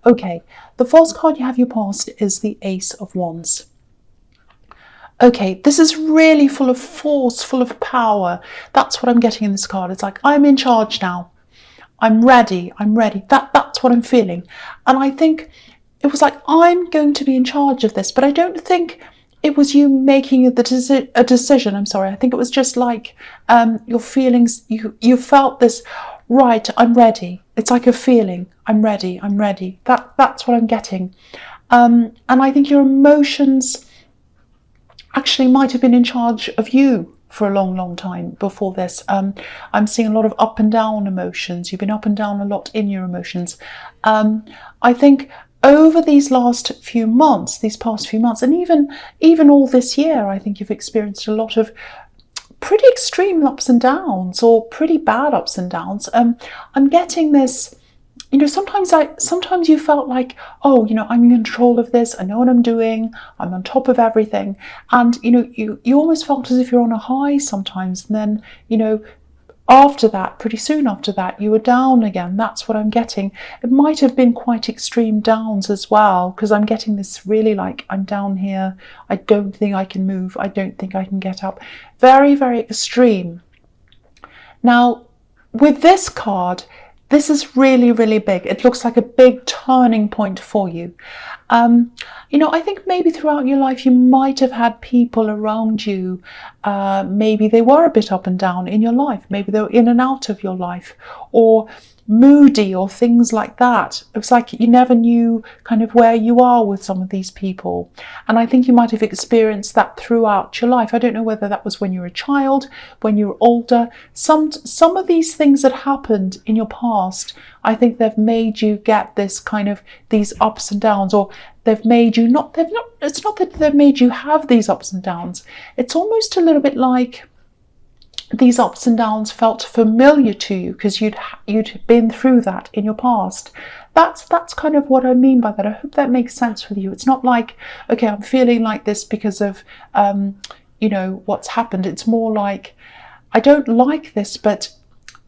Okay, the false card you have your past is the Ace of Wands. Okay, this is really full of force, full of power. That's what I'm getting in this card. It's like, I'm in charge now. I'm ready. I'm ready. That's what I'm feeling. And I think it was like, I'm going to be in charge of this. But I don't think it was you making a decision. I'm sorry. I think it was just like your feelings. You felt this, right, I'm ready. It's like a feeling. I'm ready. I'm ready. That's what I'm getting. And I think your emotions actually might have been in charge of you for a long, long time before this. I'm seeing a lot of up and down emotions. You've been up and down a lot in your emotions. I think over these past few months, and even all this year, I think you've experienced a lot of pretty extreme ups and downs, or pretty bad ups and downs. I'm getting this. Sometimes you felt like, oh, I'm in control of this. I know what I'm doing. I'm on top of everything. And, you almost felt as if you're on a high sometimes. And then, pretty soon after that, you were down again. That's what I'm getting. It might have been quite extreme downs as well, because I'm getting this really like, I'm down here. I don't think I can move. I don't think I can get up. Very, very extreme. Now, with this card, this is really, really big. It looks like a big turning point for you. I think maybe throughout your life you might have had people around you. Maybe they were a bit up and down in your life. Maybe they were in and out of your life, or moody, or things like that. It's like you never knew kind of where you are with some of these people. And I think you might have experienced that throughout your life. I don't know whether that was when you were a child, when you were older. Some of these things that happened in your past, I think they've made you get this kind of these ups and downs, or it's not that they've made you have these ups and downs. It's almost a little bit like these ups and downs felt familiar to you because you'd been through that in your past. That's kind of what I mean by that. I hope that makes sense with you. It's not like, okay, I'm feeling like this because of what's happened. It's more like, I don't like this, but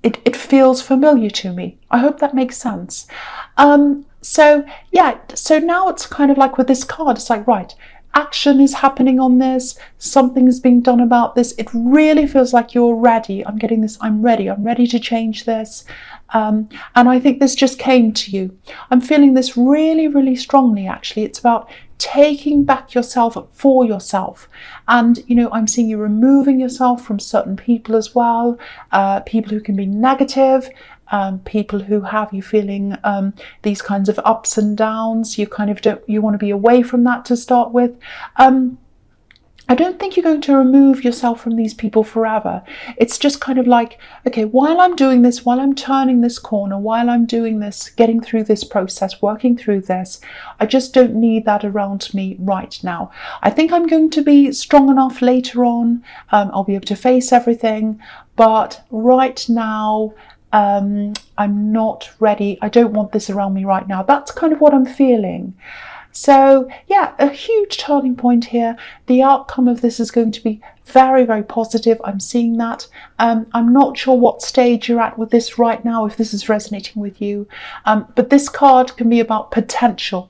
it feels familiar to me. I hope that makes sense. So now it's kind of like with this card, it's like, right, action is happening on this, something's being done about this. It really feels like you're ready. I'm getting this, I'm ready to change this. And I think this just came to you. I'm feeling this really, really strongly, actually. It's about taking back yourself for yourself. And, I'm seeing you removing yourself from certain people as well, people who can be negative, people who have you feeling these kinds of ups and downs. You want to be away from that to start with. I don't think you're going to remove yourself from these people forever. It's just kind of like, okay, while I'm doing this, while I'm turning this corner, while I'm doing this, getting through this process, working through this, I just don't need that around me right now. I think I'm going to be strong enough later on. I'll be able to face everything. But right now, I'm not ready. I don't want this around me right now. That's kind of what I'm feeling. So yeah, a huge turning point here. The outcome of this is going to be very, very positive. I'm seeing that. I'm not sure what stage you're at with this right now, if this is resonating with you. But this card can be about potential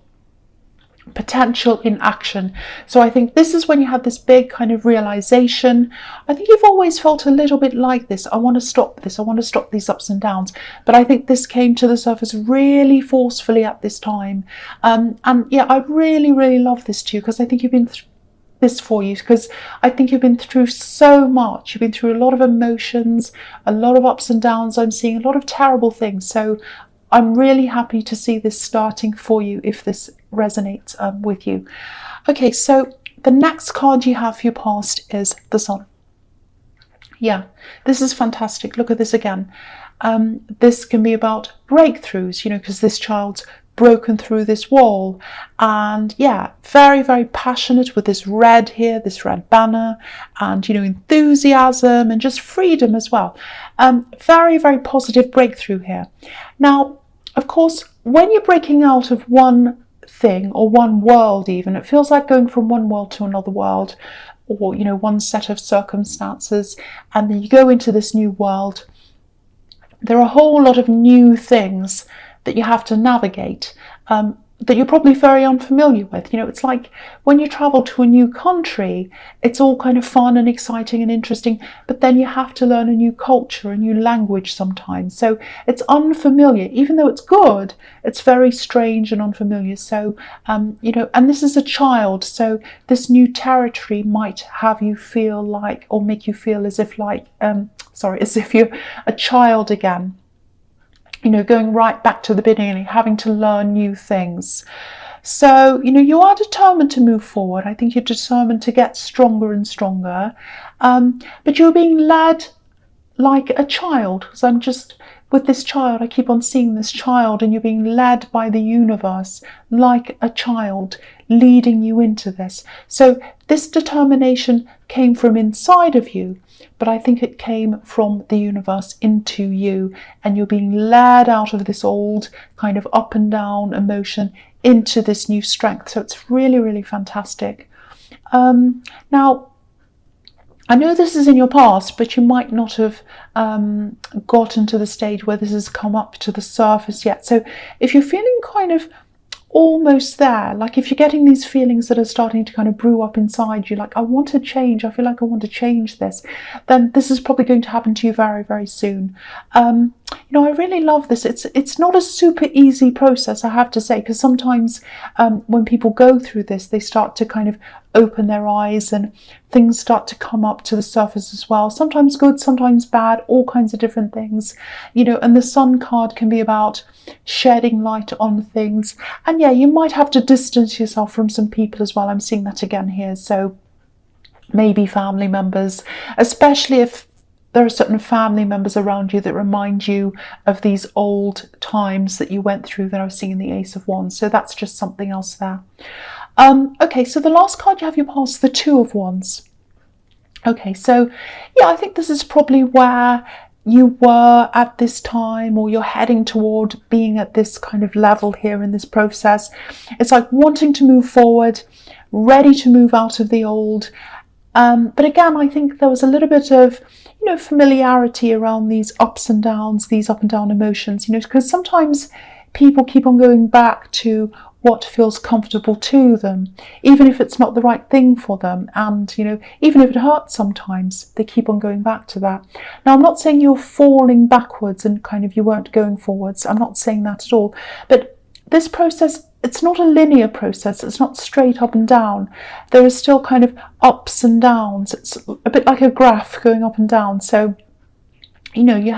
in action. So I think this is when you had this big kind of realization. I think you've always felt a little bit like this. I want to stop this. I want to stop these ups and downs. But I think this came to the surface really forcefully at this time. And yeah, I really, really love this too, because I think you've been this for you, because I think you've been through so much. You've been through a lot of emotions, a lot of ups and downs. I'm seeing a lot of terrible things. So I'm really happy to see this starting for you if this resonates with you. Okay, so the next card you have for your past is the Sun. Yeah, this is fantastic. Look at this again. This can be about breakthroughs, because this child's broken through this wall. And yeah, very, very passionate with this red here, this red banner, and, enthusiasm and just freedom as well. Very, very positive breakthrough here. Now, of course, when you're breaking out of one thing or one world even, it feels like going from one world to another world, or, one set of circumstances, and then you go into this new world. There are a whole lot of new things that you have to navigate, that you're probably very unfamiliar with. It's like when you travel to a new country, it's all kind of fun and exciting and interesting, but then you have to learn a new culture, a new language sometimes. So it's unfamiliar. Even though it's good, it's very strange and unfamiliar. So, and this is a child, so this new territory might have you feel like, or make you feel as if as if you're a child again. Going right back to the beginning, having to learn new things. So, you are determined to move forward. I think you're determined to get stronger and stronger. But you're being led like a child. Because I'm just, with this child, I keep on seeing this child, and you're being led by the universe like a child, leading you into this. So this determination came from inside of you, but I think it came from the universe into you, and you're being led out of this old kind of up and down emotion into this new strength. So it's really, really fantastic. Now, I know this is in your past, but you might not have gotten to the stage where this has come up to the surface yet. So if you're feeling kind of almost there, like if you're getting these feelings that are starting to kind of brew up inside you, like I want to change, I feel like I want to change this, then this is probably going to happen to you very, very soon. I really love this. It's not a super easy process, I have to say, because sometimes when people go through this, they start to kind of open their eyes and things start to come up to the surface as well. Sometimes good, sometimes bad, all kinds of different things, and the Sun card can be about shedding light on things. And yeah, you might have to distance yourself from some people as well. I'm seeing that again here. So maybe family members, especially if there are certain family members around you that remind you of these old times that you went through that I was seeing in the Ace of Wands. So that's just something else there. Okay, so the last card you have your past, the Two of Wands. Okay, so yeah, I think this is probably where you were at this time, or you're heading toward being at this kind of level here in this process. It's like wanting to move forward, ready to move out of the old. But again, I think there was a little bit of, familiarity around these ups and downs, these up and down emotions, because sometimes people keep on going back to what feels comfortable to them, even if it's not the right thing for them. And, even if it hurts sometimes, they keep on going back to that. Now, I'm not saying you're falling backwards and kind of you weren't going forwards. I'm not saying that at all. But this process, it's not a linear process. It's not straight up and down. There is still kind of ups and downs. It's a bit like a graph going up and down. So, you do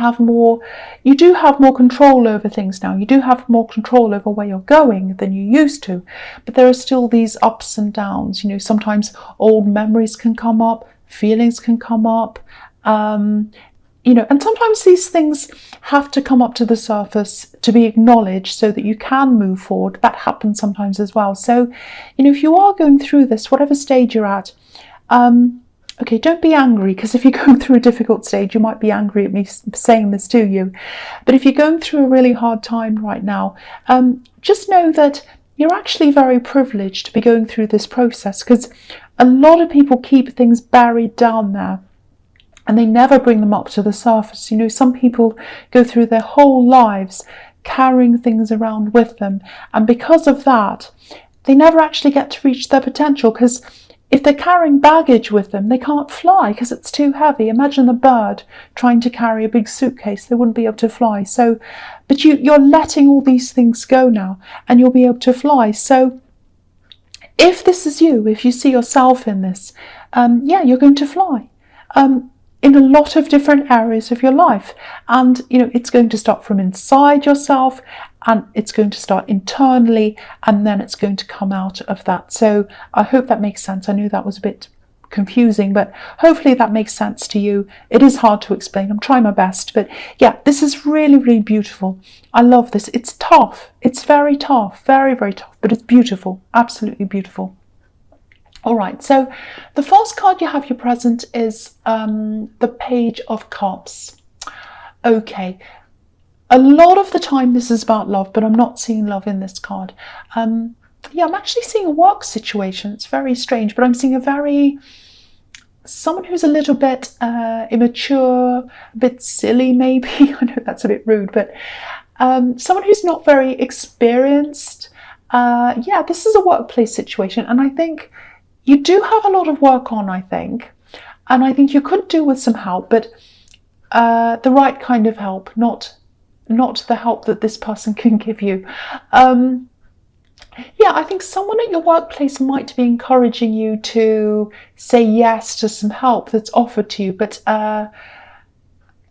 have more control over things now. You do have more control over where you're going than you used to. But there are still these ups and downs. Sometimes old memories can come up, feelings can come up. And sometimes these things have to come up to the surface to be acknowledged so that you can move forward. That happens sometimes as well. So, if you are going through this, whatever stage you're at, okay, don't be angry, because if you're going through a difficult stage, you might be angry at me saying this to you. But if you're going through a really hard time right now, just know that you're actually very privileged to be going through this process, because a lot of people keep things buried down there and they never bring them up to the surface. Some people go through their whole lives carrying things around with them, and because of that, they never actually get to reach their potential, because if they're carrying baggage with them, they can't fly because it's too heavy. Imagine a bird trying to carry a big suitcase. They wouldn't be able to fly. So, but you're letting all these things go now, and you'll be able to fly. So if this is you, if you see yourself in this, you're going to fly. In a lot of different areas of your life. And, it's going to start from inside yourself, and it's going to start internally, and then it's going to come out of that. So I hope that makes sense. I knew that was a bit confusing, but hopefully that makes sense to you. It is hard to explain. I'm trying my best, but yeah, this is really, really beautiful. I love this. It's tough. It's very tough, very, very tough, but it's beautiful. Absolutely beautiful. All right, so the first card you have your present is the Page of Cups. Okay, a lot of the time this is about love, but I'm not seeing love in this card. I'm actually seeing a work situation. It's very strange, but I'm seeing someone who's a little bit immature, a bit silly maybe. I know that's a bit rude, but Someone who's not very experienced. Yeah, this is a workplace situation, and I think you do have a lot of work on, I think. And I think you could do with some help, but the right kind of help, not the help that this person can give you. Yeah, I think someone at your workplace might be encouraging you to say yes to some help that's offered to you. But,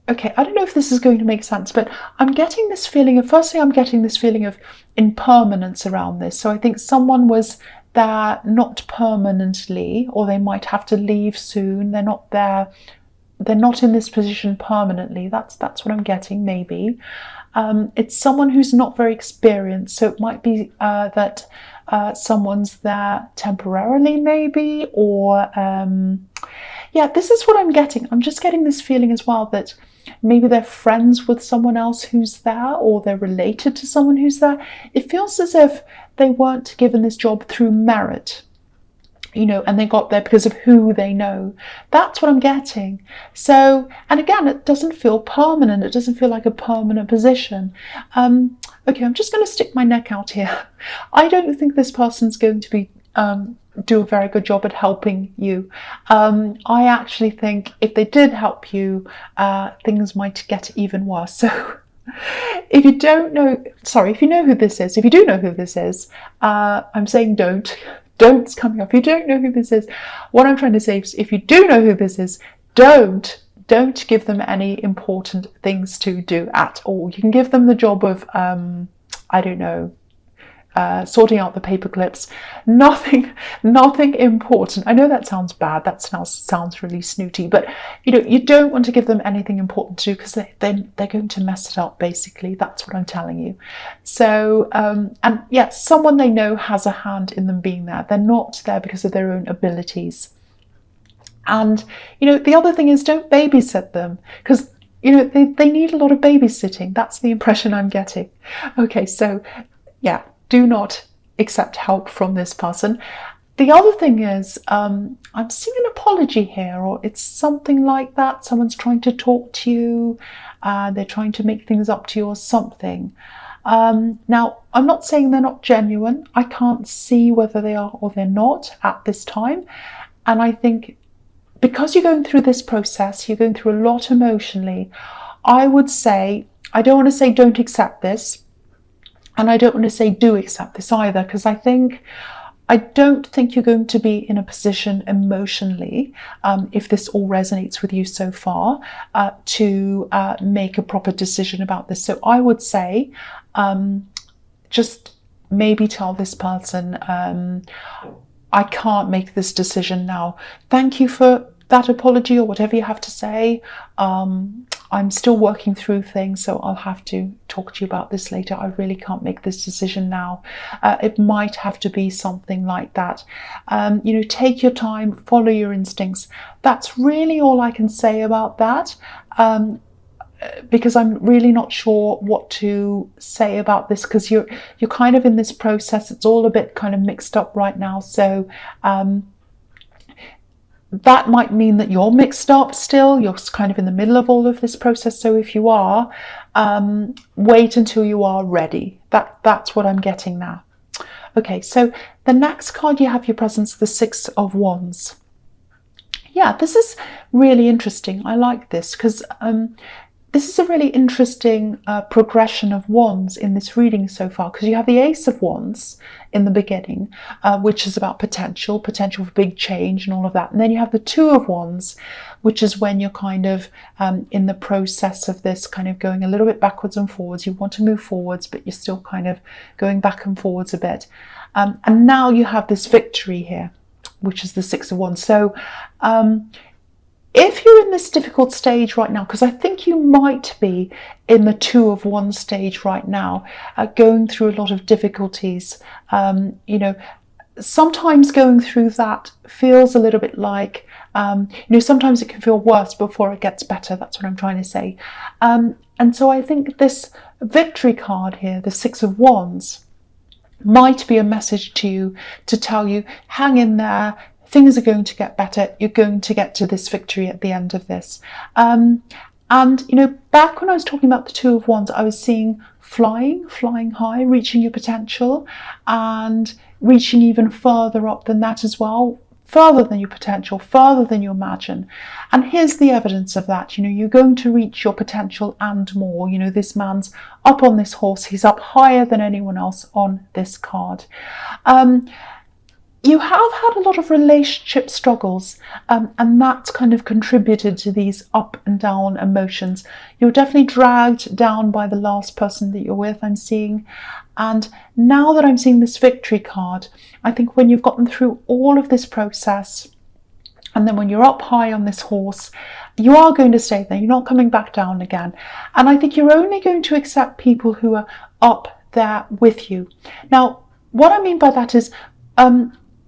okay, I don't know if this is going to make sense, but I'm getting this feeling of, firstly, I'm getting this feeling of impermanence around this. So I think someone was there not permanently, or they might have to leave soon. They're not there. They're not in this position permanently. That's what I'm getting, maybe. It's someone who's not very experienced, so it might be that someone's there temporarily, maybe, or yeah, this is what I'm getting. I'm just getting this feeling as well that maybe they're friends with someone else who's there, or they're related to someone who's there. It feels as if they weren't given this job through merit, you know, and they got there because of who they know. That's what I'm getting. So, and again, it doesn't feel permanent. It doesn't feel like a permanent position. Okay, I'm just going to stick my neck out here. I don't think this person's going to be do a very good job at helping you. I actually think if they did help you, things might get even worse. So if you don't know, sorry, if you know who this is, if you do know who this is, I'm saying don't's coming up. If you don't know who this is, what I'm trying to say is, if you do know who this is, don't give them any important things to do at all. You can give them the job of, I don't know, sorting out the paper clips. Nothing important. I know that sounds bad. That sounds really snooty, but you know, you don't want to give them anything important to do, because they're going to mess it up. Basically, that's what I'm telling you. So, and yeah, someone they know has a hand in them being there. They're not there because of their own abilities. And you know, the other thing is, don't babysit them, because you know they need a lot of babysitting. That's the impression I'm getting. Okay, so yeah. Do not accept help from this person. The other thing is, I'm seeing an apology here, or it's something like that. Someone's trying to talk to you. They're trying to make things up to you or something. Now, I'm not saying they're not genuine. I can't see whether they are or they're not at this time. And I think because you're going through this process, you're going through a lot emotionally, I would say, I don't want to say don't accept this. And I don't want to say do accept this either, because I don't think you're going to be in a position emotionally, if this all resonates with you so far, to make a proper decision about this. So I would say, just maybe tell this person, I can't make this decision now. Thank you for that apology, or whatever you have to say. I'm still working through things, so I'll have to talk to you about this later. I really can't make this decision now. It might have to be something like that. You know, take your time, follow your instincts. That's really all I can say about that, because I'm really not sure what to say about this, because you're kind of in this process. It's all a bit kind of mixed up right now. So that might mean that you're mixed up still. You're kind of in the middle of all of this process. So if you are, wait until you are ready. That's what I'm getting now. Okay, so the next card you have your presence, the Six of Wands. Yeah, this is really interesting. I like this because this is a really interesting progression of wands in this reading so far, because you have the Ace of Wands in the beginning, which is about potential for big change and all of that. And then you have the Two of Wands, which is when you're kind of in the process of this kind of going a little bit backwards and forwards. You want to move forwards, but you're still kind of going back and forwards a bit. And now you have this victory here, which is the Six of Wands. So if you're in this difficult stage right now, because I think you might be in the Two of Wands stage right now, going through a lot of difficulties, you know, sometimes going through that feels a little bit like, you know, sometimes it can feel worse before it gets better. That's what I'm trying to say. And so I think this victory card here, the Six of Wands, might be a message to you to tell you, hang in there. Things are going to get better. You're going to get to this victory at the end of this. And, you know, back when I was talking about the Two of Wands, I was seeing flying high, reaching your potential, and reaching even further up than that as well, further than your potential, further than you imagine. And here's the evidence of that. You're going to reach your potential and more. This man's up on this horse. He's up higher than anyone else on this card. You have had a lot of relationship struggles, and that's kind of contributed to these up and down emotions. You're definitely dragged down by the last person that you're with, I'm seeing. And now that I'm seeing this victory card, I think when you've gotten through all of this process, and then when you're up high on this horse, you are going to stay there. You're not coming back down again. And I think you're only going to accept people who are up there with you. Now, what I mean by that is,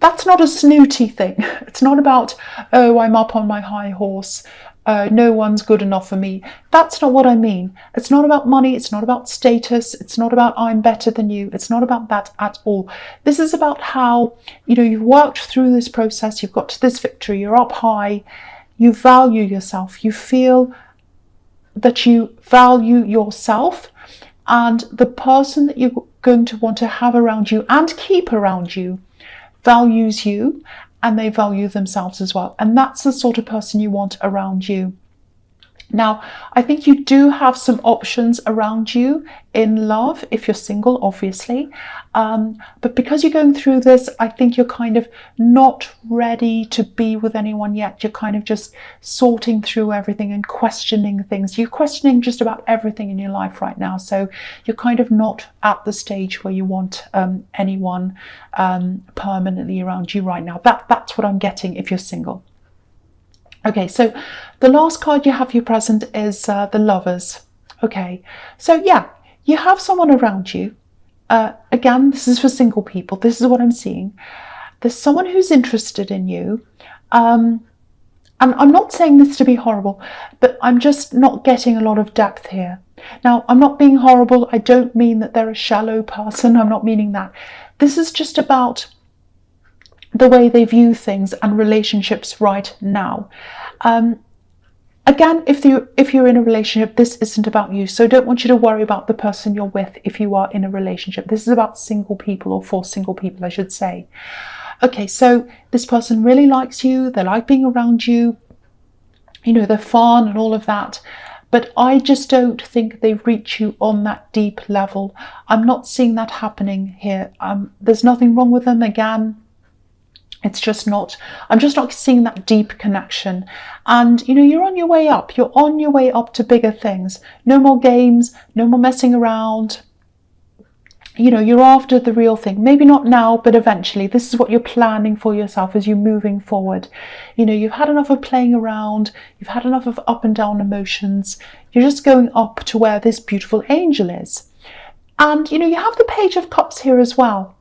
that's not a snooty thing. It's not about, oh, I'm up on my high horse, no one's good enough for me. That's not what I mean. It's not about money. It's not about status. It's not about I'm better than you. It's not about that at all. This is about how, you've worked through this process. You've got to this victory. You're up high. You value yourself. You feel that you value yourself, and the person that you're going to want to have around you and keep around you values you, and they value themselves as well. And that's the sort of person you want around you. Now, I think you do have some options around you in love if you're single, obviously. But because you're going through this, I think you're kind of not ready to be with anyone yet. You're kind of just sorting through everything and questioning things. You're questioning just about everything in your life right now. So you're kind of not at the stage where you want anyone permanently around you right now. That's what I'm getting if you're single. Okay, so the last card you have for your present is the Lovers. Okay, so yeah, you have someone around you. Again, this is for single people. This is what I'm seeing. There's someone who's interested in you. And I'm not saying this to be horrible, but I'm just not getting a lot of depth here. Now, I'm not being horrible. I don't mean that they're a shallow person. I'm not meaning that. This is just about the way they view things and relationships right now. Again, if you're in a relationship, this isn't about you. So I don't want you to worry about the person you're with if you are in a relationship. This is about single people, or for single people, I should say. Okay, so this person really likes you. They like being around you. They're fun and all of that. But I just don't think they reach you on that deep level. I'm not seeing that happening here. There's nothing wrong with them. Again, it's just not, I'm just not seeing that deep connection. And, you're on your way up. You're on your way up to bigger things. No more games, no more messing around. You're after the real thing. Maybe not now, but eventually. This is what you're planning for yourself as you're moving forward. You've had enough of playing around. You've had enough of up and down emotions. You're just going up to where this beautiful angel is. And, you have the Page of Cups here as well.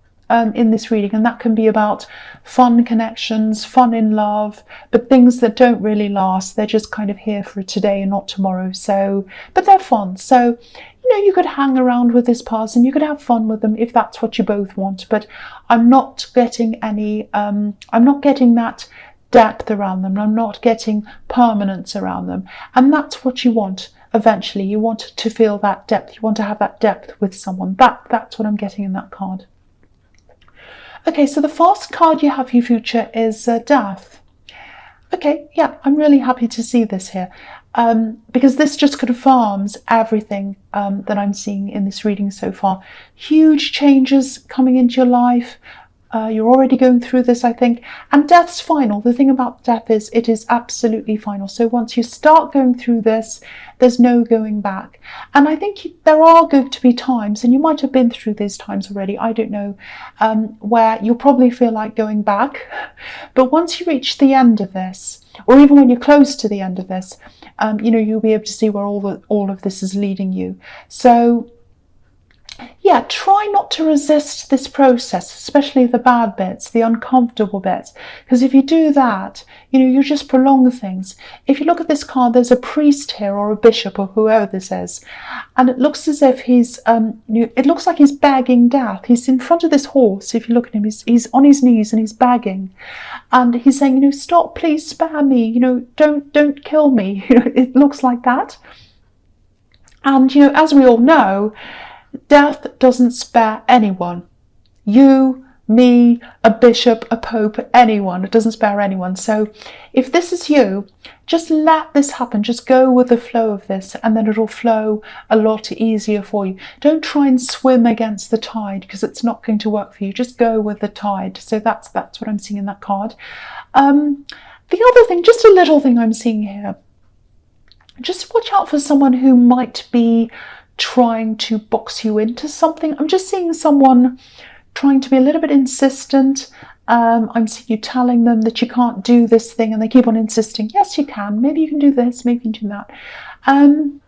In this reading, and that can be about fun connections, fun in love, but things that don't really last. They're just kind of here for today and not tomorrow. So, but they're fun. So, you could hang around with this person, you could have fun with them if that's what you both want. But I'm not getting any, I'm not getting that depth around them. I'm not getting permanence around them. And that's what you want. Eventually, you want to feel that depth. You want to have that depth with someone. That's what I'm getting in that card. Okay, so the first card you have for your future is Death. Okay, yeah, I'm really happy to see this here, because this just confirms everything that I'm seeing in this reading so far. Huge changes coming into your life. You're already going through this, I think. And death's final. The thing about death is it is absolutely final. So once you start going through this, there's no going back. And I think there are going to be times, and you might have been through these times already, I don't know, where you'll probably feel like going back. But once you reach the end of this, or even when you're close to the end of this, you'll be able to see where all of this is leading you. So yeah, try not to resist this process, especially the bad bits, the uncomfortable bits, because if you do that, you just prolong things. If you look at this card, there's a priest here, or a bishop, or whoever this is, and it looks as if it looks like he's begging death. He's in front of this horse. If you look at him, he's on his knees and he's begging, and he's saying, stop, please spare me, don't kill me. It looks like that. And as we all know, Death doesn't spare anyone. You, me, a bishop, a pope, anyone. It doesn't spare anyone. So if this is you, just let this happen. Just go with the flow of this, and then it'll flow a lot easier for you. Don't try and swim against the tide, because it's not going to work for you. Just go with the tide. So that's what I'm seeing in that card. The other thing, just a little thing I'm seeing here, just watch out for someone who might be trying to box you into something. I'm just seeing someone trying to be a little bit insistent. I'm seeing you telling them that you can't do this thing, and they keep on insisting, yes, you can. Maybe you can do this, maybe you can do that. I'm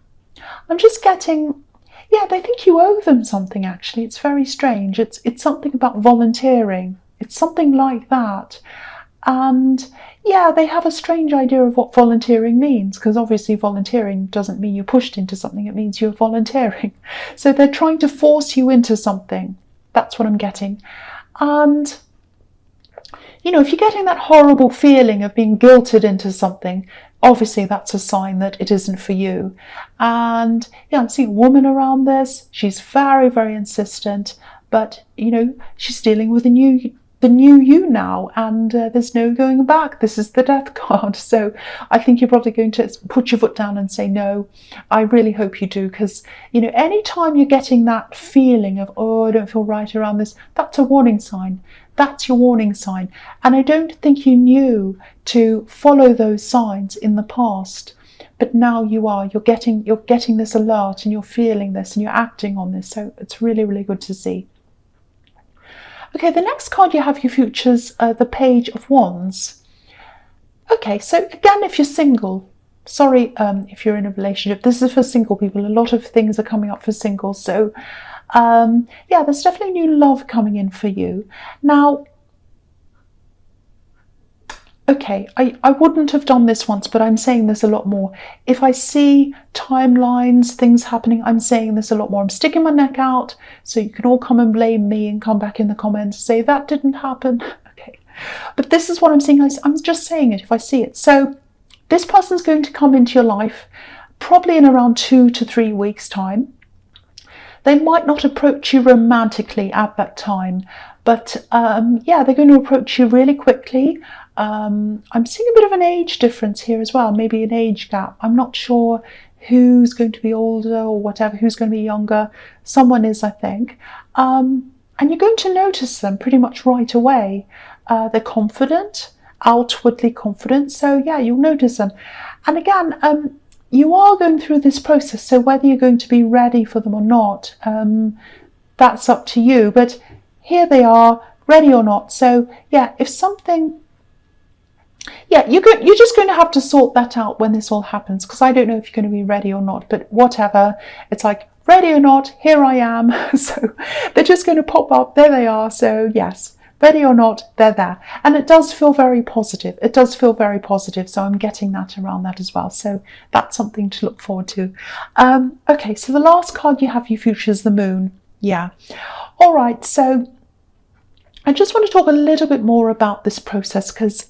just getting, yeah, they think you owe them something, actually. It's very strange. It's something about volunteering. It's something like that. And yeah, they have a strange idea of what volunteering means, because obviously volunteering doesn't mean you're pushed into something. It means you're volunteering. So they're trying to force you into something. That's what I'm getting. And, you know, if you're getting that horrible feeling of being guilted into something, obviously that's a sign that it isn't for you. And yeah, I'm seeing a woman around this. She's very, very insistent, but, you know, she's dealing with the new you now, and there's no going back. This is the death card. So I think you're probably going to put your foot down and say no. I really hope you do, because, you know, anytime you're getting that feeling of, oh, I don't feel right around this, that's a warning sign. That's your warning sign. And I don't think you knew to follow those signs in the past, but now you are. You're getting this alert, and you're feeling this, and you're acting on this. So it's really, really good to see. Okay, the next card you have, your futures, the Page of Wands. Okay, so again, if you're single, sorry if you're in a relationship, this is for single people. A lot of things are coming up for singles. So yeah, there's definitely new love coming in for you. Now, okay, I wouldn't have done this once, but I'm saying this a lot more. If I see timelines, things happening, I'm saying this a lot more. I'm sticking my neck out, so you can all come and blame me and come back in the comments and say, that didn't happen. Okay, but this is what I'm saying. I'm just saying it if I see it. So this person's going to come into your life probably in around 2 to 3 weeks' time. They might not approach you romantically at that time, but yeah, they're going to approach you really quickly. I'm seeing a bit of an age difference here as well, maybe an age gap. I'm not sure who's going to be older or whatever, who's going to be younger. Someone is, I think. And you're going to notice them pretty much right away. They're confident, outwardly confident. So yeah, you'll notice them. And again, you are going through this process. So whether you're going to be ready for them or not, that's up to you. But here they are, ready or not. So yeah, if something... Yeah, you're just going to have to sort that out when this all happens, because I don't know if you're going to be ready or not, but whatever. It's like, ready or not, here I am. So they're just going to pop up. There they are. So yes, ready or not, they're there. And it does feel very positive. It does feel very positive. So I'm getting that around that as well. So that's something to look forward to. Okay, so the last card you have, your future, is the Moon. Yeah. All right, so I just want to talk a little bit more about this process, because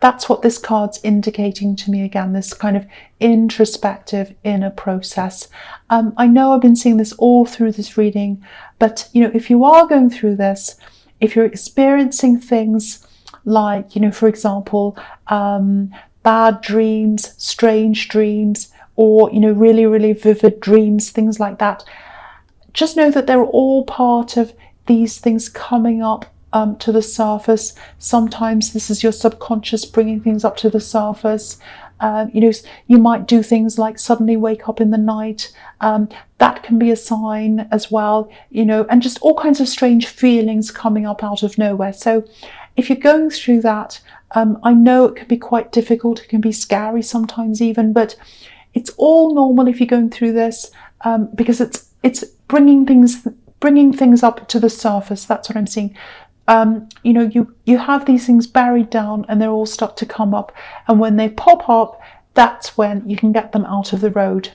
that's what this card's indicating to me again, this kind of introspective inner process. I know I've been seeing this all through this reading, but, you know, if you are going through this, if you're experiencing things like, you know, for example, bad dreams, strange dreams, or, you know, really, really vivid dreams, things like that, just know that they're all part of these things coming up to the surface. Sometimes this is your subconscious bringing things up to the surface. You know, you might do things like suddenly wake up in the night. That can be a sign as well, you know, and just all kinds of strange feelings coming up out of nowhere. So if you're going through that, I know it can be quite difficult. It can be scary sometimes even, but it's all normal if you're going through this, because it's bringing things up to the surface. That's what I'm seeing. You know, you have these things buried down, and they're all start to come up, and when they pop up, that's when you can get them out of the road.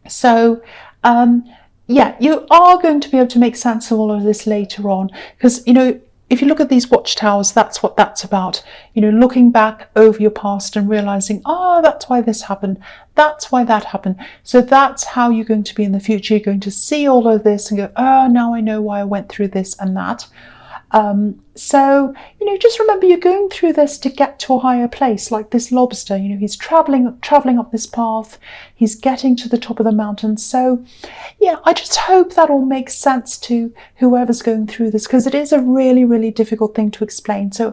So yeah, you are going to be able to make sense of all of this later on, because, you know, if you look at these watchtowers, that's what that's about. You know, looking back over your past and realizing, oh, that's why this happened. That's why that happened. So that's how you're going to be in the future. You're going to see all of this and go, oh, now I know why I went through this and that. So, you know, just remember you're going through this to get to a higher place, like this lobster. You know, he's traveling up this path. He's getting to the top of the mountain. So, yeah, I just hope that all makes sense to whoever's going through this, because it is a really, really difficult thing to explain. So